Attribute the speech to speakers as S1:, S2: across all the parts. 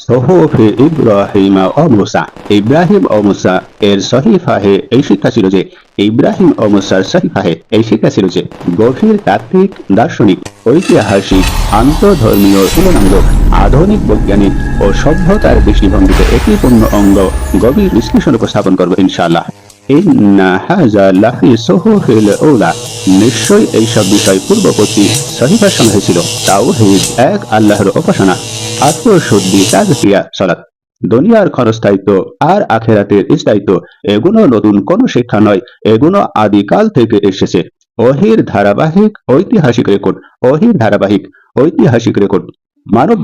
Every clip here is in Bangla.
S1: সোহফে ইব্রাহিম ও মুসা। ইব্রাহিম ও মুসা এর সহিফাহে এই শিক্ষা ছিল যে, ইব্রাহিম ও মুসার সহিফাহে এই শিক্ষা ছিল যে, গভীর তাত্ত্বিক, দার্শনিক, ঐতিহাসিক, আন্তঃধর্মীয়, তুলনামূলক, আধুনিক বৈজ্ঞানিক ও সভ্যতার দৃষ্টিভঙ্গিতে একটি পূর্ণ অঙ্গ গভীর বিশ্লেষণ উপস্থাপন করবো ইনশাআল্লাহ। ইন্না হাযা লাফি সুহুফিল উলা। নিশ্চয়ই এইসব বিষয় পূর্ববর্তী সহিফার সঙ্গে ছিল। তাওহীদ, এক আল্লাহর উপাসনা, আত্মশুদ্ধি, তাজকিয়া, সালাত, দুনিয়ার ক্ষণস্থায়িত্ব আর আখেরাতের স্থায়িত্ব, এগুলো নতুন কোনো শিক্ষা নয়, এগুলো আদিকাল থেকে এসেছে। ওহীর ধারাবাহিক ঐতিহাসিক রেকর্ড, ওহীর ধারাবাহিক ঐতিহাসিক রেকর্ড। মানব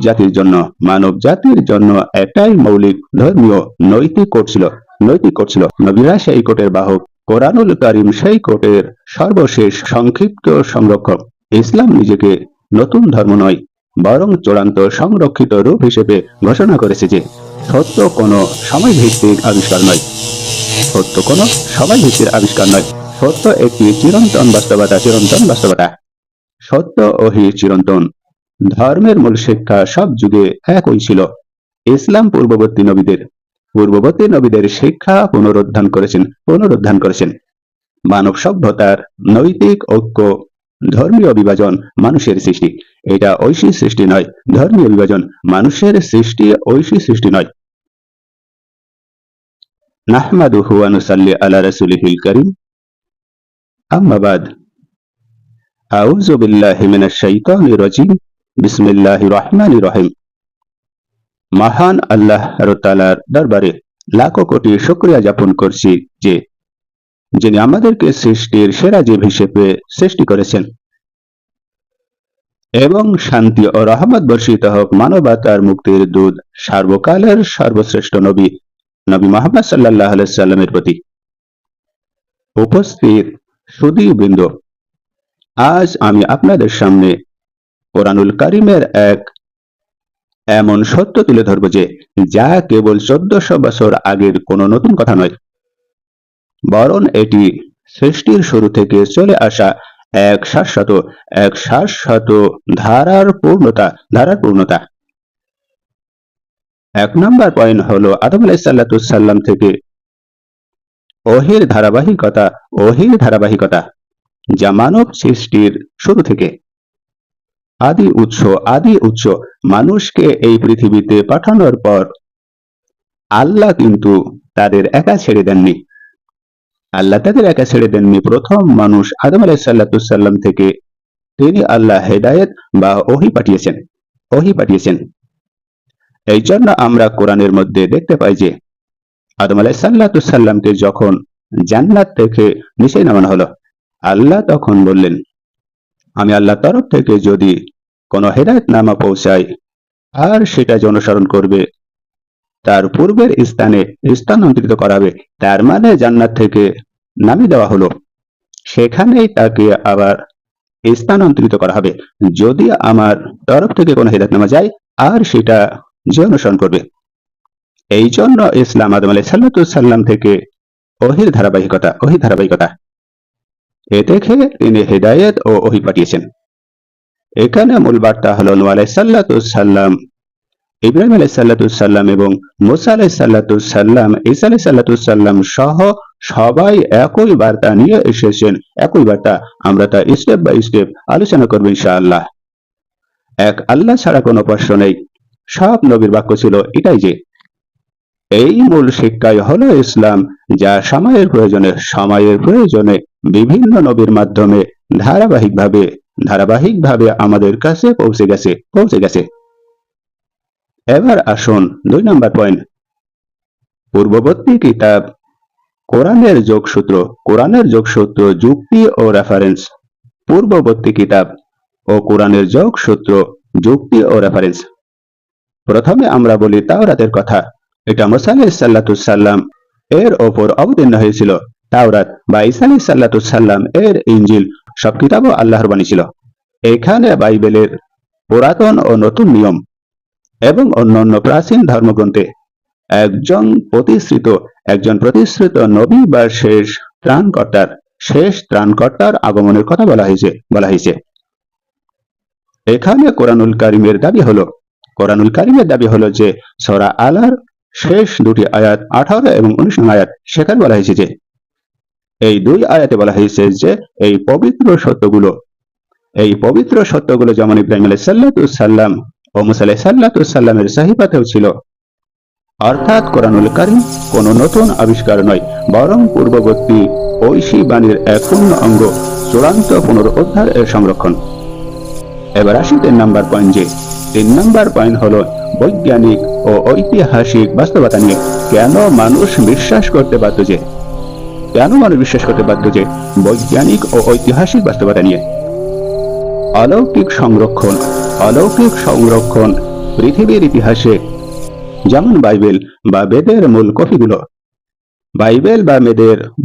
S1: জাতির জন্য একটাই মৌলিক ধর্মীয় নৈতিক কোড ছিল, নৈতিক কোড ছিল। নবীরা সেই কোটের বাহক, কোরআনুল কারীম সেই কোটের সর্বশেষ সংক্ষিপ্ত সংরক্ষক। ইসলাম নিজেকে নতুন ধর্ম নয়, বরং চূড়ান্ত সংরক্ষিত রূপ হিসেবে ঘোষণা করেছে যে, সত্য কোনো সময়ভিত্তিক আবিষ্কার নয়, সত্য কোনো সময়ভিত্তিক আবিষ্কার নয়, সত্য একটি চিরন্তন বাস্তবতা, চিরন্তন বাস্তবতা। সত্য ওহী চিরন্তন। ধর্মের মূল শিক্ষা সব যুগে একই ছিল। ইসলাম পূর্ববর্তী নবীদের শিক্ষা পুনরুত্থান করেছেন। মানব সভ্যতার নৈতিক ঐক্য, ধর্মীয় বিভাজন মানুষের সৃষ্টি। এটা ঐশী সৃষ্টি নয়, ধর্মীয় বিভাজন মানুষের সৃষ্টি, ঐশী সৃষ্টি নয়। নাহমাদুহু ওয়া নুসাল্লি আলা রাসূলিহিল কারীম। আম্মা বাদ। আউযু বিল্লাহি মিনাশ শাইতানির রাজীম। বিসমিল্লাহির রহমানির রহিম। মহান আল্লাহ তাআলার দরবারে লাখো কোটি শুকরিয়া জ্ঞাপন করছি যে, যিনি আমাদেরকে সৃষ্টির সেরা জীব হিসেবে সৃষ্টি করেছেন, এবং শান্তি ও রহমত বর্ষিত হোক মানবতার মুক্তির দূত, সর্বকালের সর্বশ্রেষ্ঠ নবী মুহাম্মদ সাল্লাল্লাহু আলাইহি সাল্লামের প্রতি। উপস্থিত সুধীবৃন্দ, আজ আমি আপনাদের সামনে কোরআনুল কারীমের এক এমন সত্য তুলে ধরব যে, যা কেবল 1400 বছর আগের কোনো নতুন কথা নয়, বরং এটি সৃষ্টির শুরু থেকে চলে আসা এক শাশ্বত ধারার পূর্ণতা। 1 নম্বর পয়েন্ট হলো আদম আলাইহিস সালাম থেকে ওহীর ধারাবাহিকতা, যা মানব সৃষ্টির শুরু থেকে। আদি উৎস মানুষকে এই পৃথিবীতে পাঠানোর পর আল্লাহ কিন্তু তাদের একা ছেড়ে দেননি। প্রথম মানুষ আদম আলাইহিস সালাম থেকে তিনি আল্লাহ হেদায়েত বা ওহী পাঠিয়েছেন। এই জন্য আমরা কোরআনের মধ্যে দেখতে পাই যে, আদম আলাইহিস সালামকে যখন জান্নাত থেকে নিচে নামানো হলো, আল্লাহ তখন বললেন, আমি আল্লাহর তরফ থেকে যদি কোনো হেদায়েত নামা পৌঁছায়, আর সেটা যে অনুসরণ করবে তার পূর্বের স্থানে স্থানান্তরিত করাবে, তার মানে জান্নাত থেকে নামিয়ে দেওয়া হলো, সেখানেই তাকে আবার স্থানান্তরিত করা হবে, যদি আমার তরফ থেকে কোনো হেদায়েত নামা যায় আর সেটা যে অনুসরণ করবে। এই জন্য ইসলাম আদম আলাইহিস সালাম থেকে ওহীর ধারাবাহিকতা। এ থেকে তিনি হেদায়েত ও ওহী পাঠিয়েছেন। এখানে মূল বার্তা হলো, নূহ আলাইহিস সালাম, ইব্রাহিম আলাইহিস সালাম এবং মুসা আলাইহিস সালাম, ঈসা আলাইহিস সালাম সহ সবাই একই বার্তা নিয়ে এসেছেন। একই বার্তা। আমরা তা স্টেপ বাই স্টেপ আলোচনা করব ইনশাআল্লাহ। এক আল্লাহ ছাড়া কোনো উপাস্য নেই। সব নবীর বাক্য ছিল এটাই যে, এই মূল শিক্ষাই হলো ইসলাম, যা সময়ের প্রয়োজনে বিভিন্ন নবীর মাধ্যমে ধারাবাহিকভাবে আমাদের কাছে পৌঁছে গেছে। এবার আসুন 2 নম্বর পয়েন্ট, পূর্ববর্তী কিতাব কোরআনের যোগসূত্র, যুক্তি ও রেফারেন্স। পূর্ববর্তী কিতাব ও কোরআনের যোগসূত্র, যুক্তি ও রেফারেন্স। প্রথমে আমরা বলি তাওরাতের কথা। এটা মুসা আলাইহিস সালাম এর ওপর অবতীর্ণ হয়েছিল। তাওরাত বা ঈসা আলাইহিস সালাম এর ইনজিল, সব কিতাবও আল্লাহর বাণী ছিল। এখানে বাইবেলের পুরাতন ও নতুন নিয়ম এবং অন্যান্য প্রাচীন ধর্মগ্রন্থে একজন প্রতিশ্রুত নবী বা শেষ ত্রাণকর্তার আগমনের কথা বলা হয়েছে। এখানে কোরআনুল কারীমের দাবি হলো, কোরআনুল কারীমের দাবি হলো যে সূরা আলার শেষ দুটি আয়াত 18 এবং 19 নং আয়াত, সেখানে বলা হয়েছে যে এই দুই আয়াতে বলা হয়েছে যে এই পবিত্র সত্যগুলো যেমন ইব্রাহিম আলাইহিস সালাম ও মুসা আলাইহিস সালামের সাহিফাতেও ছিল। অর্থাৎ কোরআনুল কারীম কোনো নতুন আবিষ্কার নয়, বরং পূর্ববর্তী ঐশী বাণীর এক পূর্ণ অঙ্গ, চূড়ান্ত পুনরুদ্ধার এর সংরক্ষণ। এবার আসি 3 নাম্বার পয়েন্ট, যে 3 নাম্বার পয়েন্ট হলো বৈজ্ঞানিক ও ঐতিহাসিক বাস্তবতা নিয়ে কেন মানুষ বিশ্বাস করতে বাধ্য যে বৈজ্ঞানিক ও ঐতিহাসিক বাস্তবতা নিয়ে অলৌকিক সংরক্ষণ পৃথিবীর ইতিহাসে, যেমন বাইবেল বা বেদের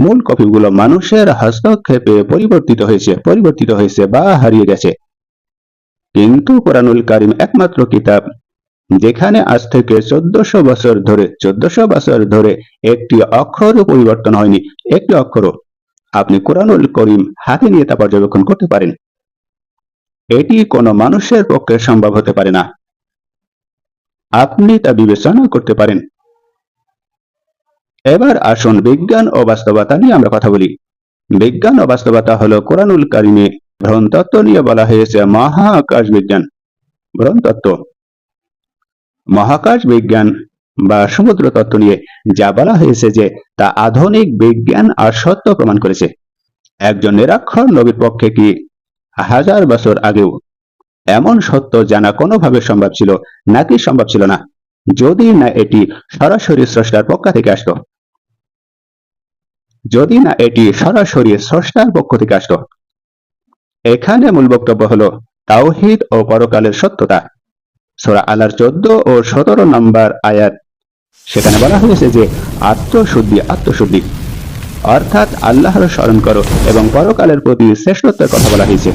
S1: মূল কপিগুলো মানুষের হস্তক্ষেপে পরিবর্তিত হয়েছে বা হারিয়ে গেছে। কিন্তু কোরআনুল কারীম একমাত্র কিতাব যেখানে আজ থেকে 1400 বছর ধরে একটি অক্ষরও পরিবর্তন হয়নি। একটি অক্ষরও। আপনি কোরআনুল কারীম হাতে নিয়ে তা পর্যবেক্ষণ করতে পারেন। এটি কোনো মানুষের পক্ষে সম্ভব হতে পারে না। আপনি তা বিবেচনা করতে পারেন। এবার আসুন বিজ্ঞান ও বাস্তবতা নিয়ে আমরা কথা বলি। বিজ্ঞান ও বাস্তবতা হলো কোরআনুল কারীমে ভ্রমতত্ত্ব নিয়ে বলা হয়েছে মহাকাশ বিজ্ঞান। ভ্রমতত্ত্ব, মহাকাশ বিজ্ঞান বা সমুদ্র তত্ত্ব নিয়ে যা বলা হয়েছে যে তা আধুনিক বিজ্ঞান আর সত্য প্রমাণ করেছে। একজন নিরক্ষর নবীর পক্ষে কি 1000 বছর আগেও এমন সত্য জানা কোনোভাবে সম্ভব ছিল নাকি সম্ভব ছিল না, যদি না এটি সরাসরি স্রষ্টার পক্ষ থেকে আসতো। এখানে মূল বক্তব্য হলো তাওহীদ ও পরকালের সত্যতা। সূরা আলার 14 ও 17 নম্বর আয়াত, সেখানে বলা হয়েছে যে আত্মশুদ্ধি অর্থাৎ আল্লাহর স্মরণ করো এবং পরকালের প্রতি শ্রেষ্ঠত্বের কথা বলা হয়েছে।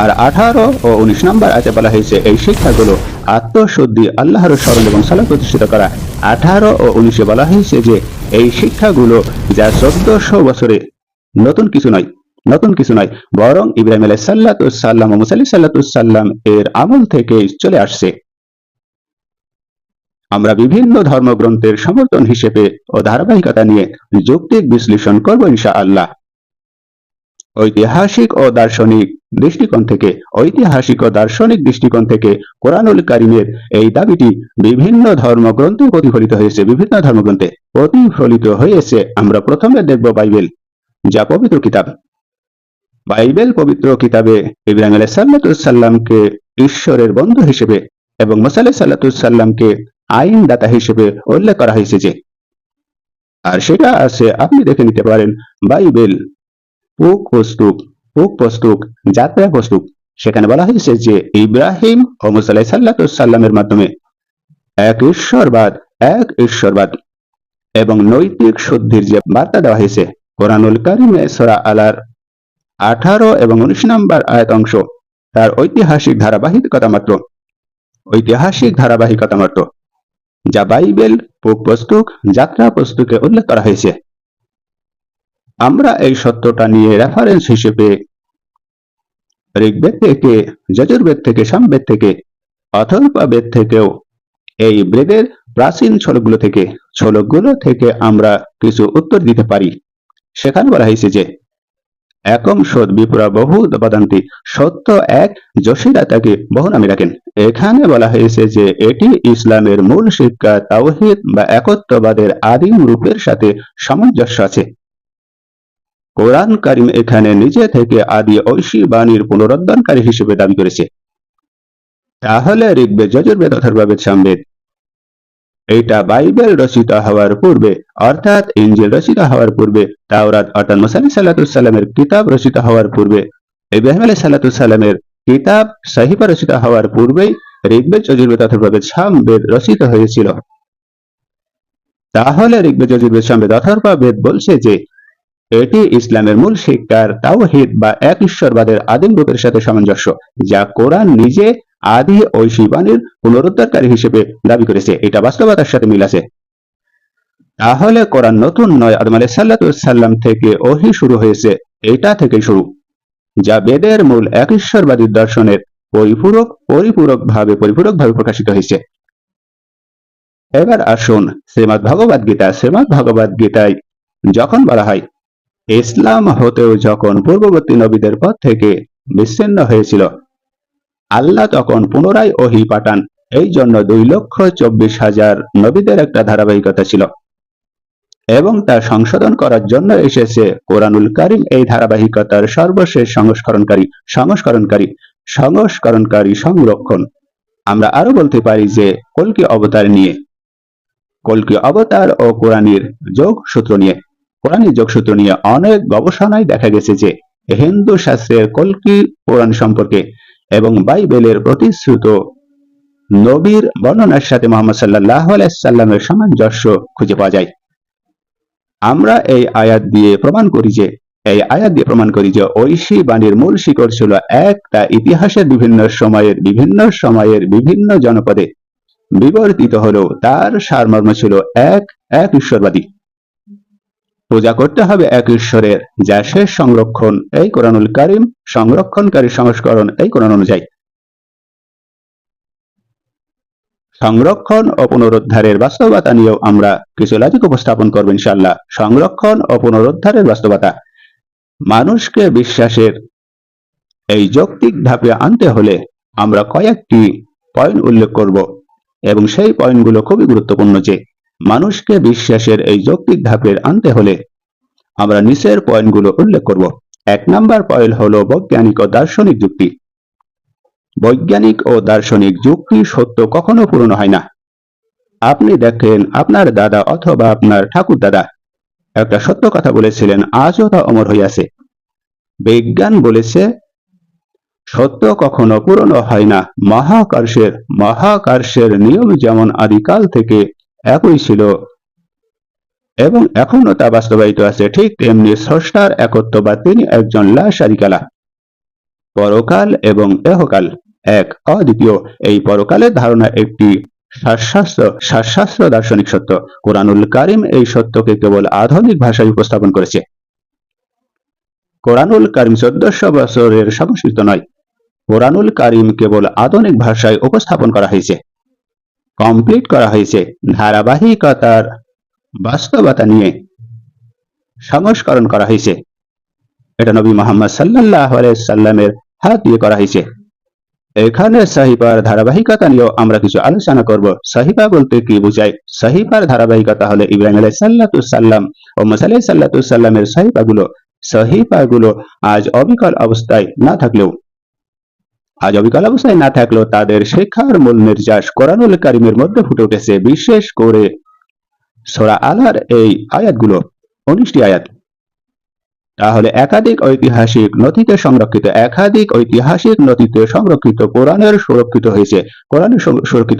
S1: আর 18 ও 19 নম্বর আয়াতে বলা হয়েছে এই শিক্ষাগুলো আত্মশুদ্ধি, আল্লাহর স্মরণ এবং সালাত প্রতিষ্ঠিত করা। 18 ও 19 বলা হয়েছে যে এই শিক্ষাগুলো যা 1400 বছরে নতুন কিছু নয়, বরং ইব্রাহিম আলাইহিস সালাম ও মুসা আলাইহিস সালাম এর আমল থেকে চলে আসছে। আমরা বিভিন্ন ধর্মগ্রন্থের সমর্থন হিসেবে ও ধারাবাহিকতা নিয়ে যৌক্তিক বিশ্লেষণ করব ইনশাআল্লাহ। ঐতিহাসিক ও দার্শনিক দৃষ্টিকোণ থেকে কোরআনুল কারীমের এই দাবিটি বিভিন্ন ধর্মগ্রন্থে প্রতিফলিত হয়েছে। আমরা প্রথমে দেখব বাইবেল, যা পবিত্র কিতাব। পবিত্র কিতাবে ইব্রাহিম আলাইহিস সালামকে ঈশ্বরের বন্ধু হিসেবে এবং মুসা আলাইহিস সালামকে আইনদাতা হিসেবে উল্লেখ করা হয়েছে যে, আর সেটা আছে, আপনি দেখে নিতে পারেন, বাইবেল পুস্তক যাত্রা পুস্তক। সেখানে বলা হয়েছে যে ইব্রাহিম ও মুসা আলাইহিস সালামের মাধ্যমে এক ঈশ্বরবাদ এবং নৈতিক শুদ্ধির যে বার্তা দেওয়া হয়েছে। কোরআনুল কারীমে সূরা আলার 18 এবং 19 নম্বর আয়াত অংশ তার ঐতিহাসিক ধারাবাহিকতা মাত্র, যা বাইবেল পুস্তক যাত্রা পুস্তকে উল্লেখ করা হয়েছে। আমরা এই সত্যটা নিয়ে রেফারেন্স হিসেবে ঋগ্বেদ থেকে, যজুর্বেদ থেকে, সামবেদ থেকে, অথর্ববেদ থেকেও এই বেদের প্রাচীন ছলকগুলো থেকে আমরা কিছু উত্তর দিতে পারি। সেখানে বলা হয়েছে যে একম সৎ বিপুরা বহু বদান্তি, সত্য এক, যশীরা তাকে বহু নামে ডাকেন। এখানে বলা হয়েছে যে এটি ইসলামের মূল শিক্ষা তাওহীদ বা একত্ববাদের আদিম রূপের সাথে সামঞ্জস্য আছে। কোরআন কারীম এখানে নিজে থেকে আদি ঐশী বাণীর পুনরুদ্ধারকারী হিসেবে দাবি করেছে। তাহলে ঋগ্বেদ, যজুর্বেদ, অথর্ববেদ, সামবেদ, এটা বাইবেল রচিত হওয়ার পূর্বে, অর্থাৎ ইনজিল রচিত হওয়ার পূর্বে, তাওরাত অর্থাৎ মুসা আলাইহিস সালামের কিতাব রচিত হওয়ার পূর্বে, ইব্রাহিম আলাইহিস সালামের কিতাব সাহিফা রচিত হওয়ার পূর্বেই ঋগ্বেদ, যজুর্বেদ, অথর্ববেদ, সামবেদ রচিত হয়েছিল। তাহলে ঋগ্বেদ, যজুর্বেদ, সামবেদ, অথর্ববেদ বলছে যে এটি ইসলামের মূল শিক্ষার তাওহীদ বা এক ঈশ্বরবাদের আদিম রূপের সাথে সামঞ্জস্য, যা কোরআন নিজে আদি ঐশী বাণীর পুনরুদ্ধারকারী হিসেবে দাবি করেছে। এটা বাস্তবতার সাথে মিল আছে। তাহলে কোরআন নতুন নয়, আদম আলাইহিস সালাম থেকে ওহী শুরু হয়েছে, এটা থেকেই শুরু, যা বেদের মূল এক ঈশ্বরবাদী দর্শনের পরিপূরকভাবে প্রকাশিত হয়েছে। এবার আসুন শ্রীমদ্ ভগবদ গীতায় যখন বলা হয় ইসলাম হতেও যখন পূর্ববর্তী নবীদের পথ থেকে বিচ্ছিন্ন হয়েছিল, আল্লাহ তখন পুনরায় ওহী পাঠান। এই জন্য 2,24,000 নবীদের একটা ধারাবাহিকতা ছিল এবং তা সংশোধন করার জন্য এসেছে কোরআনুল কারীম, এই ধারাবাহিকতার সর্বশেষ সংরক্ষণ। আমরা আরো বলতে পারি যে কল্কি অবতার ও কোরআনের যোগসূত্র নিয়ে অনেক গবেষণায় দেখা গেছে যে হিন্দু শাস্ত্রের কল্কি পুরাণ সম্পর্কে এবং বাইবেলের প্রতিশ্রুত নবীর বর্ণনার সাথে মুহাম্মদ সাল্লাল্লাহু আলাইহি সাল্লামের সামঞ্জস্য খুঁজে পাওয়া যায়। আমরা এই আয়াত দিয়ে প্রমাণ করি যে ঐশী বাণীর মূল শিকড় ছিল এক, তা ইতিহাসের বিভিন্ন সময়ের বিভিন্ন জনপদে বিবর্তিত হলেও তার সারমর্ম ছিল এক ঈশ্বরবাদী। পূজা করতে হবে এক ঈশ্বরের, যা শেষ সংরক্ষণ এই কোরআনুল কারীম, সংরক্ষণকারী সংস্করণ এই কোরআন অনুযায়ী। সংরক্ষণ ও পুনরুদ্ধারের বাস্তবতা নিয়েও আমরা কিছু লজিক উপস্থাপন করব ইনশাআল্লাহ। সংরক্ষণ ও পুনরুদ্ধারের বাস্তবতা মানুষকে বিশ্বাসের এই যৌক্তিক ধাপে আনতে হলে আমরা কয়েকটি পয়েন্ট উল্লেখ করব এবং সেই পয়েন্টগুলো খুবই গুরুত্বপূর্ণ। যে মানুষকে বিশ্বাসের এই যৌক্তিক ধাপে আনতে হলে আমরা নিচের পয়েন্টগুলো উল্লেখ করব। 1 নাম্বার পয়েন্ট হলো বৈজ্ঞানিক ও দার্শনিক যুক্তি। বৈজ্ঞানিক ও দার্শনিক যুক্তি সত্য কখনো পূরণ হয় না। আপনি দেখেন আপনার দাদা অথবা আপনার ঠাকুর দাদা একটা সত্য কথা বলেছিলেন, আজও তা অমর হইয়াছে। বিজ্ঞান বলেছে সত্য কখনো পূরণ হয় না। মহাকর্ষের নিয়ম যেমন আদিকাল থেকে একই ছিল এবং এখনো তা বাস্তবায়িত আছে, ঠিক তেমনি স্রষ্টার একত্ব বা তিনি একজন লা শারীকা লাহ। পরকাল এবং ইহকাল এক, অদ্বিতীয়। এই পরকালের ধারণা একটি শাস্ত্র দার্শনিক সত্য। কোরআনুল কারীম এই সত্যকে কেবল আধুনিক ভাষায় উপস্থাপন করেছে। কোরআনুল কারীম 1400 বছরের সংস্কৃত নয়, কোরআনুল কারীম কেবল আধুনিক ভাষায় উপস্থাপন করা হয়েছে, কমপ্লিট করা হয়েছে। ধারাবাহিকতার বাস্তবতা নিয়ে সংস্করণ করা হয়েছে। এটা নবী মুহাম্মদ সাল্লাল্লাহু আলাইহি সাল্লামের হাত দিয়ে করা হয়েছে। এখানে সহিফার ধারাবাহিকতা নিয়েও আমরা কিছু আলোচনা করব। সহিফা বলতে কি বোঝায়? সহিফার ধারাবাহিকতা হলো ইব্রাহিম আলাইহিস সালাম ও মুসা আলাইহিস সালামের সহিফাগুলো আজ অবিকল অবস্থায় না থাকলেও তাদের শিক্ষার মূল নির্যাস কোরআনুল কারীমের মধ্যে ফুটে উঠেছে। বিশেষ করে সূরা আলার এই আয়াতগুলো, 19টি আয়াত। তাহলে একাধিক ঐতিহাসিক নথিতে সংরক্ষিত কোরআনের সুরক্ষিত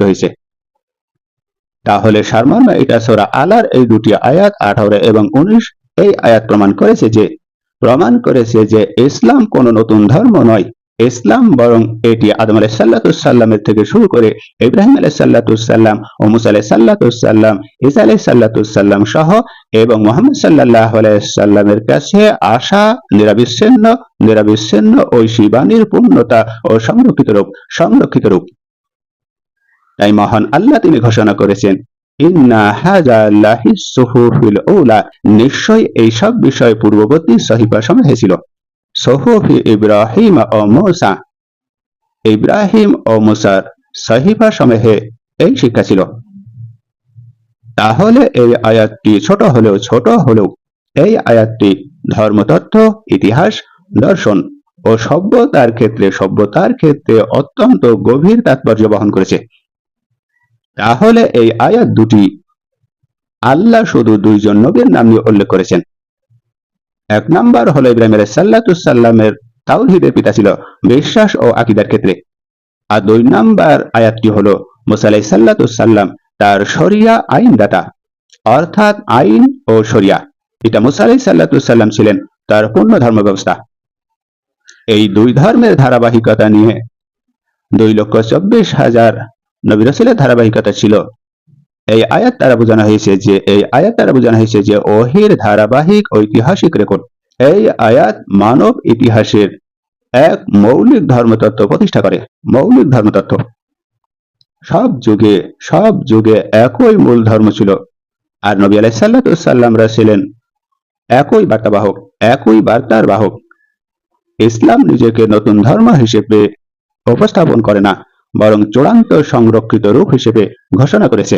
S1: হয়েছে। তাহলে সারমর্ম এটা সূরা আলার এই দুটি আয়াত 18 এবং 19 এই আয়াত প্রমাণ করেছে যে ইসলাম কোনো নতুন ধর্ম নয়। ইসলাম বরং এটি আদম আলাইহিস সালামের থেকে শুরু করে ইব্রাহিম আলাইহিস সালাম ও মুসা আলাইহিস সালাম, ঈসা আলাইহিস সালাম সহ এবং মুহাম্মদ সাল্লাল্লাহু আলাইহি সাল্লামের কাছে আসা নিরবিচ্ছিন্ন ঐশী বাণীর পূর্ণতা ও সংরক্ষিত রূপ। তাই মহান আল্লাহ তিনি ঘোষণা করেছেন, ইন্না হাযা লাহিস সুহুফিল উলা, নিশ্চয় এই সব বিষয় পূর্ববর্তী সহিফা সমূহে ছিল। সুহুফি ইব্রাহিম ও মুসার সহিফা সমূহে এই শিক্ষা ছিল। তাহলে এই আয়াতটি ছোট হলেও এই আয়াতটি ধর্মতত্ত্ব, ইতিহাস, দর্শন ও সভ্যতার ক্ষেত্রে অত্যন্ত গভীর তাৎপর্য বহন করেছে। তাহলে এই আয়াত দুটি আল্লাহ শুধু 2 জন নবীর নাম নিয়ে উল্লেখ করেছেন। 1 নাম্বার হলো ইব্রাহিম আলাইহিস সালামের তাওহীদের পিতা ছিল বিশ্বাস ও আকীদার ক্ষেত্রে, আর 2 নাম্বার আয়াতটি হলো মুসা আলাইহিস সালাম তার শরিয়া আইনদাতা, অর্থাৎ আইন ও শরিয়া। এটা মুসা আলাইহিস সালাম ছিলেন তার পূর্ণ ধর্ম ব্যবস্থা। এই 2 ধর্মের ধারাবাহিকতা নিয়ে 2,24,000 নবী রাসূলের ধারাবাহিকতা ছিল। এই আয়াত দ্বারা বোঝানো হয়েছে যে ওহীর ধারাবাহিক ঐতিহাসিক রেকর্ড। এই আয়াত মানব ইতিহাসের এক মৌলিক ধর্মতত্ত্ব প্রতিষ্ঠা করে। মৌলিক ধর্মতত্ত্ব সব যুগে একই মূল ধর্ম ছিল, আর নবী আলাইহিসসালামরা ছিলেন একই বার্তাবাহক, একই বার্তার বাহক। ইসলাম নিজেকে নতুন ধর্ম হিসেবে উপস্থাপন করে না, বরং চূড়ান্ত সংরক্ষিত রূপ হিসেবে ঘোষণা করেছে।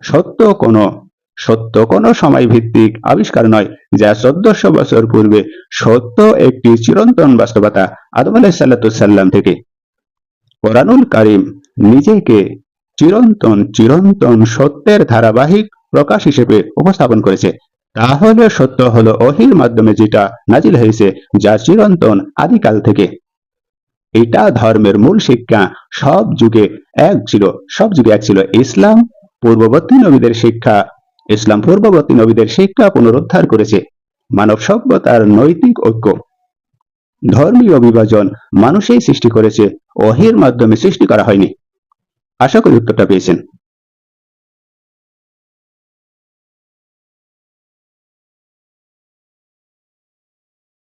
S1: সত্য কোনো সময় ভিত্তিক আবিষ্কার নয়, যা 1400 বছর পূর্বে। সত্য একটি চিরন্তন বাস্তবতা আদম আলাইহিসসালাম থেকে। কোরআনুল কারীম নিজেকে চিরন্তন সত্যের ধারাবাহিক প্রকাশ হিসেবে উপস্থাপন করেছে। তাহলে সত্য হলো ওহীর মাধ্যমে যেটা নাজিল হয়েছে, যা চিরন্তন আদিকাল থেকে। এটা ধর্মের মূল শিক্ষা। সব যুগে এক ছিল। ইসলাম পূর্ববর্তী নবীদের শিক্ষা পুনরুদ্ধার করেছে। মানব সভ্যতার নৈতিক ঐক্য। ধর্মীয় বিভাজন মানুষই সৃষ্টি করেছে, ওহীর মাধ্যমে সৃষ্টি করা হয়নি। আশা করি উত্তরটা পেয়েছেন।